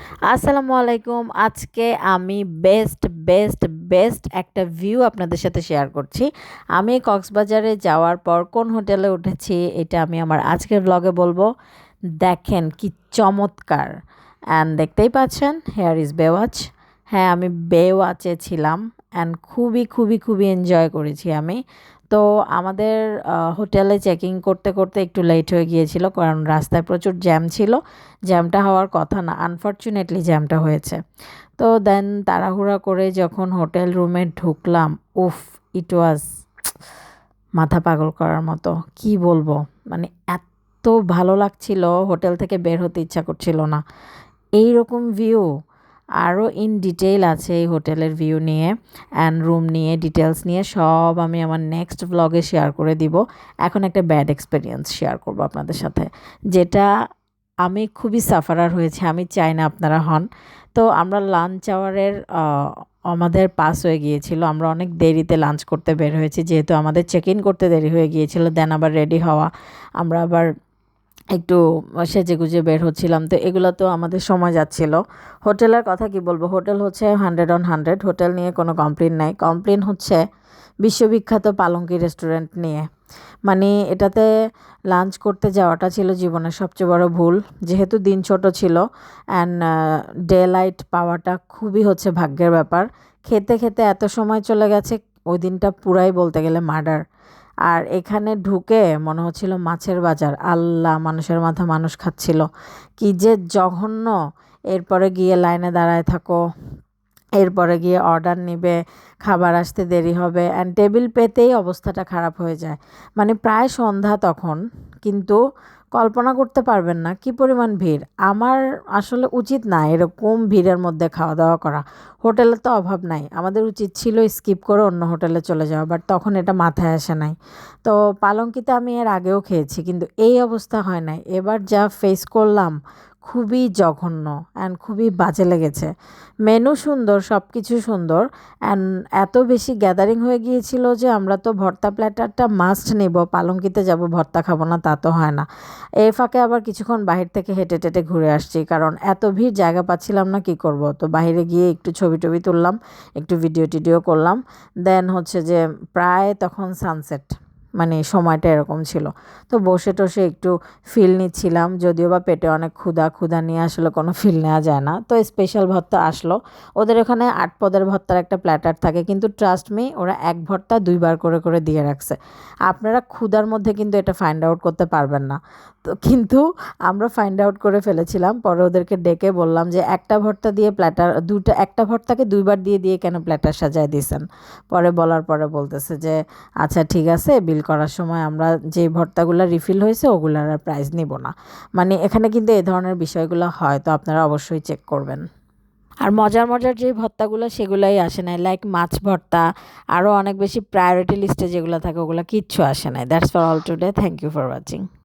আসসালামু আলাইকুম। আজকে আমি বেস্ট বেস্ট বেস্ট একটা ভিউ আপনাদের সাথে শেয়ার করছি। আমি কক্সবাজারে যাওয়ার পর কোন হোটেলে উঠেছি এটা আমি আমার আজকের ব্লগে বলবো। দেখেন কি চমৎকার! অ্যান্ড দেখতেই পাচ্ছেন হেয়ার ইজ বেওয়াচ। হ্যাঁ, আমি বেওয়াচে ছিলাম অ্যান্ড খুবই খুবই খুবই এনজয় করেছি আমি। তো আমাদের হোটেলে চেকিং করতে করতে একটু লেট হয়ে গিয়েছিল, কারণ রাস্তায় প্রচুর জ্যাম ছিল। জ্যামটা হওয়ার কথা না, আনফরচুনেটলি জ্যামটা হয়েছে। তো দেন তাড়াহুড়া করে যখন হোটেল রুমে ঢুকলাম, উফ, ইট ওয়াজ মাথা পাগল করার মতো। কি বলবো, মানে এত ভালো লাগছিল, হোটেল থেকে বের হতে ইচ্ছা করছিল না। এই রকম ভিউ আরও ইন ডিটেইল আছে এই হোটেলের ভিউ নিয়ে অ্যান্ড রুম নিয়ে ডিটেলস নিয়ে সব আমি আমার নেক্সট ব্লগে শেয়ার করে দিব। এখন একটা ব্যাড এক্সপিরিয়েন্স শেয়ার করব আপনাদের সাথে, যেটা আমি খুবই সাফারার হয়েছে। আমি চাই না আপনারা হন। তো আমরা লাঞ্চ আওয়ারের আমাদের পাস হয়ে গিয়েছিল। আমরা অনেক দেরিতে লাঞ্চ করতে বের হয়েছি, যেহেতু আমাদের চেক ইন করতে দেরি হয়ে গিয়েছিল। দেন আবার রেডি হওয়া, আমরা আবার একটু সেজেগুজে বের হচ্ছিলাম। তো এগুলো তো আমাদের সময় যাচ্ছিল। হোটেলের কথা কি বলবো, হোটেল হচ্ছে 100/100, হোটেল নিয়ে কোনো কমপ্লেন নাই। কমপ্লেন হচ্ছে বিশ্ববিখ্যাত পালঙ্কি রেস্টুরেন্ট নিয়ে। মানে এটাতে লাঞ্চ করতে যাওয়াটা ছিল জীবনের সবচেয়ে বড় ভুল, যেহেতু দিন ছোট ছিল অ্যান্ড ডে লাইট পাওয়াটা খুবই হচ্ছে ভাগ্যের ব্যাপার। খেতে খেতে এত সময় চলে গেছে, ওই দিনটা পুরাই বলতে গেলে মার্ডার। আর এখানে ঢুকে মনে হচ্ছিল মাছের বাজার, আল্লাহ, মানুষের মাথা মানুষ খাচ্ছিল। কি যে জঘন্য! এরপরে গিয়ে লাইনে দাঁড়ায় থাকো, এরপরে গিয়ে অর্ডার নিবে, খাবার আসতে দেরি হবে অ্যান্ড টেবিল পেতেই অবস্থাটা খারাপ হয়ে যায়। মানে প্রায় সন্ধ্যা তখন, কিন্তু কল্পনা করতে পারবেন না কী পরিমাণ ভিড়। আমার আসলে উচিত না এরকম ভিড়ের মধ্যে খাওয়া দাওয়া করা। হোটেলের তো অভাব নাই, আমাদের উচিত ছিল স্কিপ করে অন্য হোটেলে চলে যাওয়া, বাট তখন এটা মাথায় আসে নাই। তো পালঙ্কিতে আমি এর আগেও খেয়েছি, কিন্তু এই অবস্থা হয় নাই। এবার যা ফেস করলাম, খুবই জঘন্য অ্যান্ড খুবই বাজে লেগেছে। মেনু সুন্দর, সব কিছু সুন্দর অ্যান্ড এত বেশি গ্যাদারিং হয়ে গিয়েছিল যে আমরা তো ভর্তা প্ল্যাটারটা মাস্ট নেব, পালঙ্কিতে যাব ভর্তা খাবো না তা তো হয় না। এই ফাঁকে আবার কিছুক্ষণ বাহির থেকে হেঁটে টেটে ঘুরে আসছি, কারণ এত ভিড় জায়গা পাচ্ছিলাম না, কি করব। তো বাইরে গিয়ে একটু ছবি টবি তুললাম, একটু ভিডিও টিডিও করলাম। দেন হচ্ছে যে প্রায় তখন সানসেট, মানে সময়টা এরকম ছিল। তো বসে টসে একটু ফিল নিচ্ছিলাম, যদিও বা পেটে অনেক ক্ষুধা, ক্ষুধা নিয়ে আসলে কোনো ফিল নেওয়া যায় না। তো স্পেশাল ভর্তা আসলো। ওদের ওখানে ৮ পদের ভর্তার একটা প্ল্যাটার থাকে, কিন্তু ট্রাস্ট মি, ওরা এক ভর্তা ২ বার করে করে দিয়ে রাখছে। আপনারা ক্ষুধার মধ্যে কিন্তু এটা ফাইন্ড আউট করতে পারবেন না। তো কিন্তু আমরা ফাইন্ড আউট করে ফেলেছিলাম। পরে ওদেরকে ডেকে বললাম যে একটা ভর্তা দিয়ে প্ল্যাটার দুটো, একটা ভর্তাকে ২ বার দিয়ে দিয়ে কেন প্ল্যাটার সাজায় দিয়েছেন। পরে বলার পরে বলতেছে যে আচ্ছা ঠিক আছে, বিল করার সময় আমরা যে ভর্তাগুলো রিফিল হয়েছে ওগুলার আর প্রাইস নিব না। মানে এখানে কিন্তু এই ধরনের বিষয়গুলো হয়, তো আপনারা অবশ্যই চেক করবেন। আর মজার মজার যে ভর্তাগুলো সেগুলাই আসে নাই, লাইক মাছ ভর্তা। আরও অনেক বেশি প্রায়োরিটি লিস্টে যেগুলো থাকে ওগুলো কিচ্ছু আসে নাই। That's for all today, thank you for watching.